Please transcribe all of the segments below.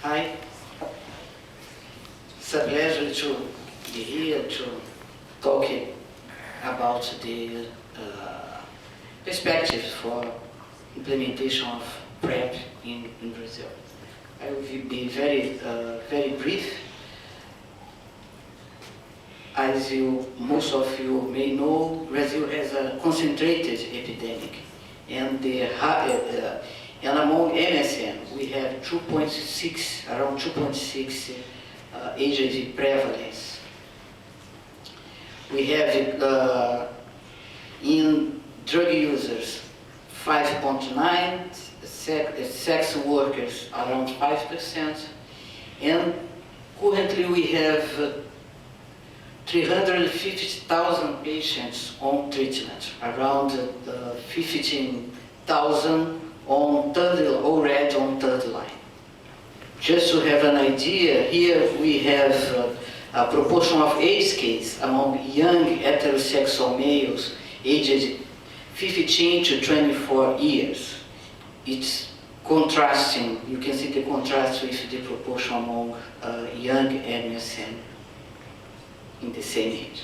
Hi. It's a pleasure to be here to talk about the perspectives for implementation of PrEP in Brazil. I will be very brief. As most of you may know, Brazil has a concentrated epidemic, and among MSM we have around 2.6 HIV prevalence. We have in drug users 5.9, sex workers around 5%, and currently we have 350,000 patients on treatment, around 15,000 already on third line. Just to have an idea, here we have a proportion of AIDS cases among young heterosexual males aged 15 to 24 years. It's contrasting, you can see the contrast with the proportion among young MSM in the same age.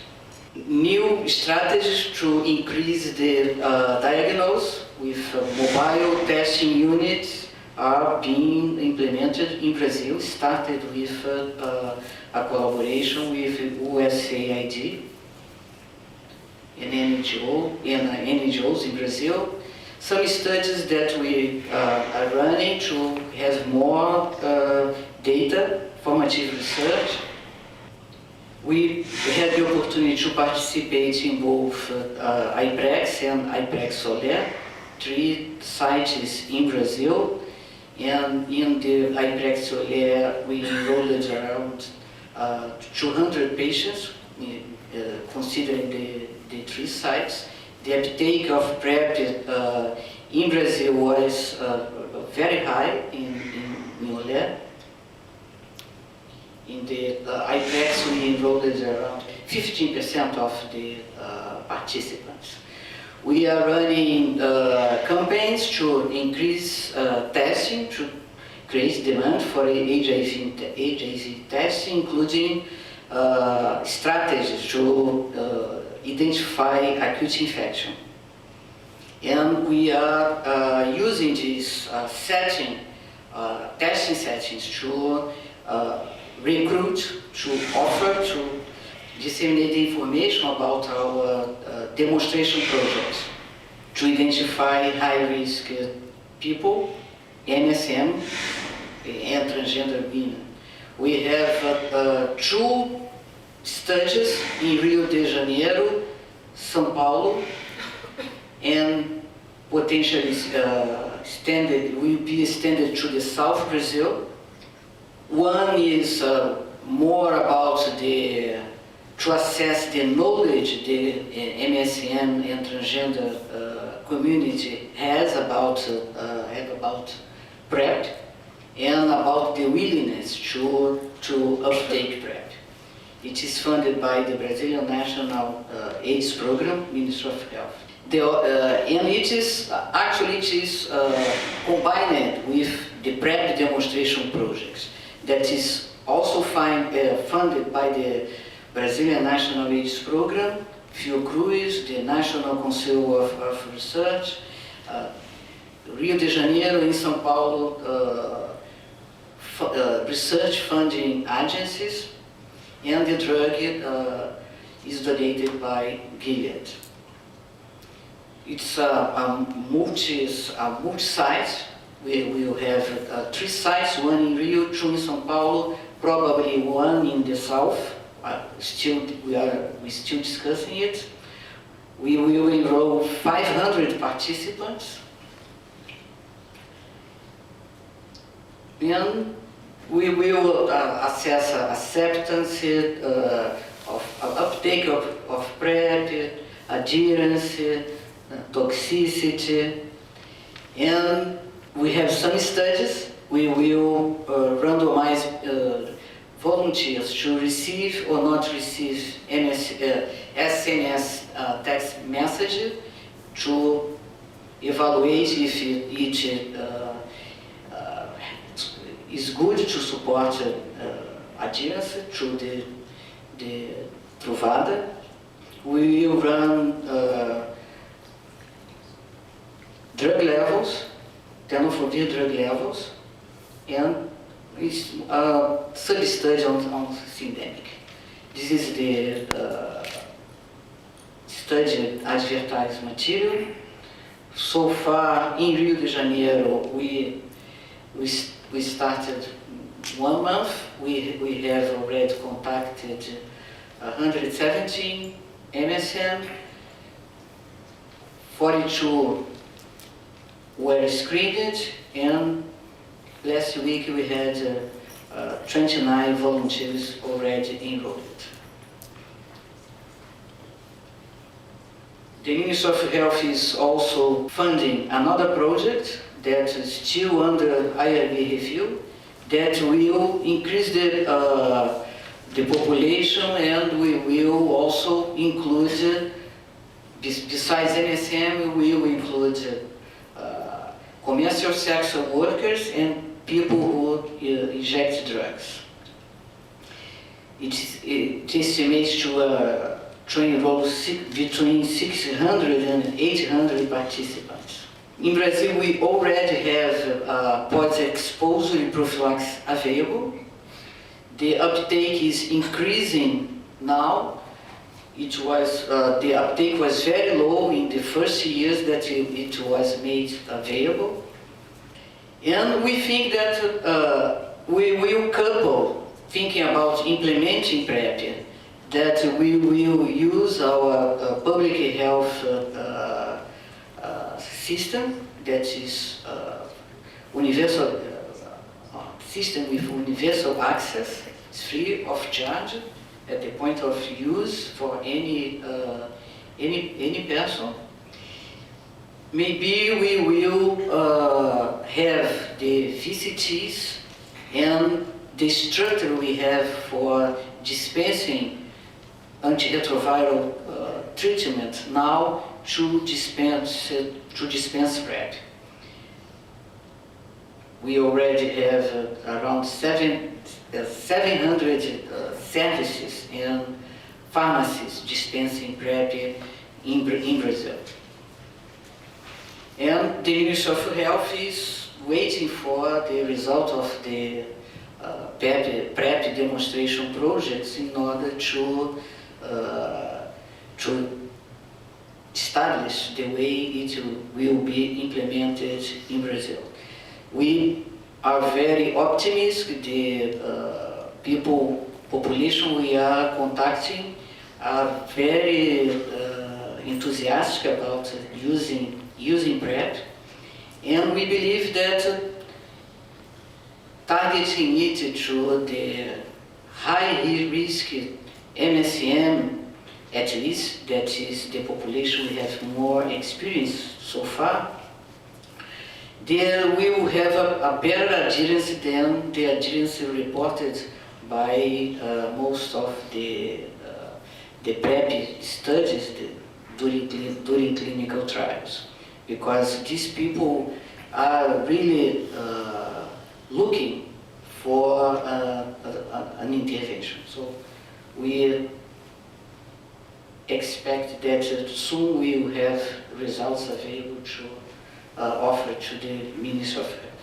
New strategies to increase the diagnosis with mobile testing units are being implemented in Brazil, started with a collaboration with USAID and NGOs in Brazil. Some studies that we are running to have more data, formative research. We had the opportunity to participate in both IPREX and IPREX-Soler, 3 sites in Brazil, and in the IPREX-Soler we enrolled around 200 patients, considering the 3 sites. The uptake of PrEP in Brazil was very high in Soler. In the IPREX we enrolled around 15% of the participants. We are running campaigns to increase testing, to create demand for HIV testing, including strategies to identify acute infection. And we are using these testing settings to recruit, to offer, to disseminate the information about our demonstration projects, to identify high-risk people, MSM, and transgender women. We have 2 studies in Rio de Janeiro, São Paulo, and potentially will be extended to the South Brazil. One is more about to assess the knowledge the MSM and transgender community has about PrEP and about the willingness to uptake PrEP. It is funded by the Brazilian National AIDS Program, Ministry of Health. And it is combined with the PrEP demonstration projects that is also funded by the Brazilian National AIDS Program, Fiocruz, the National Council of Research, Rio de Janeiro and São Paulo research funding agencies, and the drug is donated by Gilead. It's a multi-site. We will have 3 sites, 1 in Rio, 2 in São Paulo, probably 1 in the south. We're still discussing it. We will enroll 500 participants. And we will assess acceptance of uptake of PrEP, adherence, toxicity, and we have some studies. We will randomize volunteers to receive or not receive SMS text message to evaluate if each is good to support adherence through the Truvada. We will run drug levels, tenofovir drug levels, and a sub-study on syndemic. This is the study advertised material. So far in Rio de Janeiro, we started 1 month. We have already contacted 117 MSM, 42 were screened, and last week we had 29 volunteers already enrolled. The Ministry of Health is also funding another project that is still under IRB review that will increase the population, and we will also include, besides MSM, we will include commercial sex workers and people who inject drugs. It estimates to enroll between 600 and 800 participants. In Brazil, we already have post-exposure prophylaxis available. The uptake is increasing now. The uptake was very low in the first years that it was made available. And we think that we will couple, thinking about implementing PrEP, that we will use our public health system, that is universal system with universal access, free of charge, at the point of use for any person. Maybe we will have the VCTs and the structure we have for dispensing antiretroviral treatment now to dispense PrEP. We already have around 700 services and pharmacies dispensing PrEP in Brazil. And the Ministry of Health is waiting for the result of the PrEP demonstration projects in order to establish the way it will be implemented in Brazil. We are very optimistic. The population we are contacting are very enthusiastic about using PrEP, and we believe that targeting it to the high-risk MSM, at least, that is the population we have more experience so far, there we will have a better adherence than the adherence reported by most of the PrEP studies during clinical trials, because these people are really looking for an intervention. So we expect that soon we will have results available to offer to the Ministry of Health.